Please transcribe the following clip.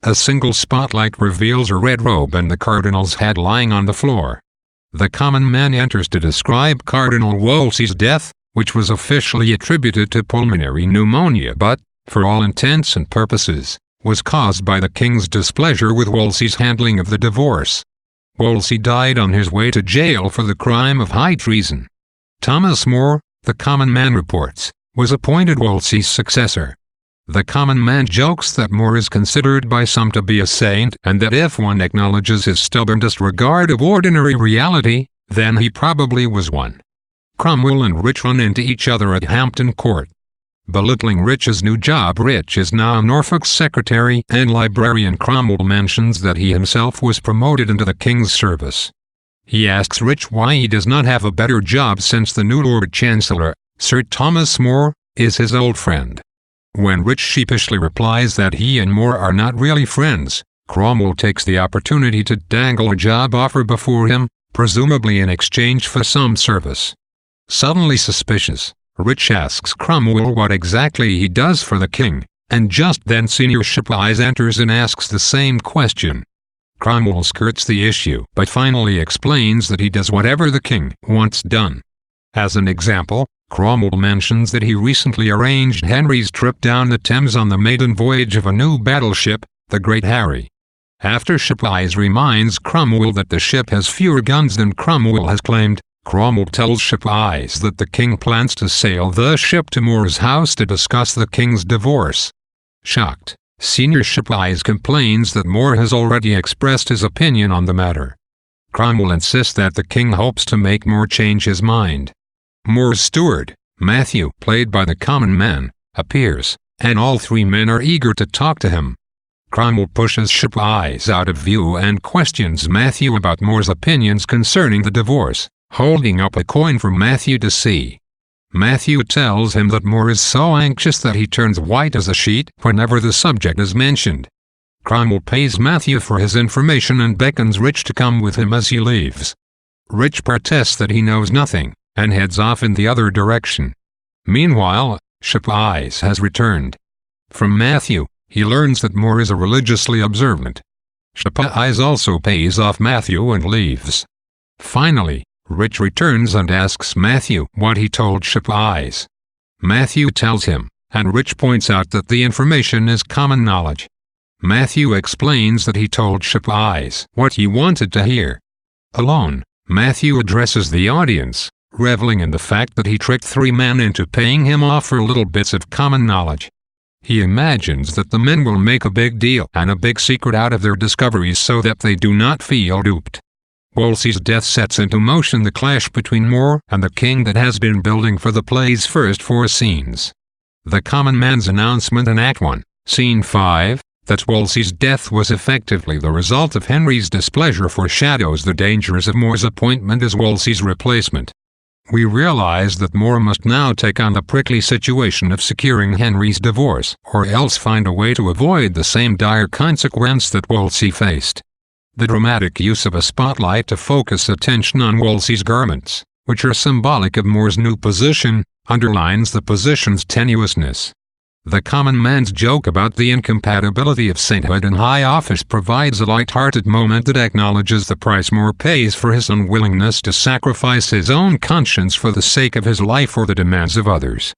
A single spotlight reveals a red robe and the cardinal's hat lying on the floor. The common man enters to describe Cardinal Wolsey's death, which was officially attributed to pulmonary pneumonia but, for all intents and purposes, was caused by the king's displeasure with Wolsey's handling of the divorce. Wolsey died on his way to jail for the crime of high treason. Thomas More, the common man reports, was appointed Wolsey's successor. The common man jokes that More is considered by some to be a saint and that if one acknowledges his stubborn disregard of ordinary reality, then he probably was one. Cromwell and Rich run into each other at Hampton Court. Belittling Rich's new job, Rich is now Norfolk's secretary and librarian. Cromwell mentions that he himself was promoted into the king's service. He asks Rich why he does not have a better job since the new Lord Chancellor, Sir Thomas More, is his old friend. When Rich sheepishly replies that he and More are not really friends, Cromwell takes the opportunity to dangle a job offer before him, presumably in exchange for some service. Suddenly suspicious, Rich asks Cromwell what exactly he does for the king, and just then Senior Shipwise enters and asks the same question. Cromwell skirts the issue but finally explains that he does whatever the king wants done. As an example, Cromwell mentions that he recently arranged Henry's trip down the Thames on the maiden voyage of a new battleship, the Great Harry. After Shipwise reminds Cromwell that the ship has fewer guns than Cromwell has claimed, Cromwell tells Shipwise that the king plans to sail the ship to More's house to discuss the king's divorce. Shocked, Senior Shipwise complains that More has already expressed his opinion on the matter. Cromwell insists that the king hopes to make More change his mind. More's steward, Matthew, played by the common man, appears, and all three men are eager to talk to him. Cromwell pushes Shipwise out of view and questions Matthew about More's opinions concerning the divorce, holding up a coin for Matthew to see. Matthew tells him that More is so anxious that he turns white as a sheet whenever the subject is mentioned. Cromwell pays Matthew for his information and beckons Rich to come with him as he leaves. Rich protests that he knows nothing, and heads off in the other direction. Meanwhile, Shipwise has returned. From Matthew, he learns that More is a religiously observant. Shipwise also pays off Matthew and leaves. Finally, Rich returns and asks Matthew what he told Shipwise. Matthew tells him, and Rich points out that the information is common knowledge. Matthew explains that he told Shipwise what he wanted to hear. Alone, Matthew addresses the audience, reveling in the fact that he tricked three men into paying him off for little bits of common knowledge. He imagines that the men will make a big deal and a big secret out of their discoveries so that they do not feel duped. Wolsey's death sets into motion the clash between More and the king that has been building for the play's first 4 scenes. The common man's announcement in Act 1, Scene 5, that Wolsey's death was effectively the result of Henry's displeasure foreshadows the dangers of More's appointment as Wolsey's replacement. We realize that More must now take on the prickly situation of securing Henry's divorce, or else find a way to avoid the same dire consequence that Wolsey faced. The dramatic use of a spotlight to focus attention on Wolsey's garments, which are symbolic of More's new position, underlines the position's tenuousness. The common man's joke about the incompatibility of sainthood and high office provides a light-hearted moment that acknowledges the price More pays for his unwillingness to sacrifice his own conscience for the sake of his life or the demands of others.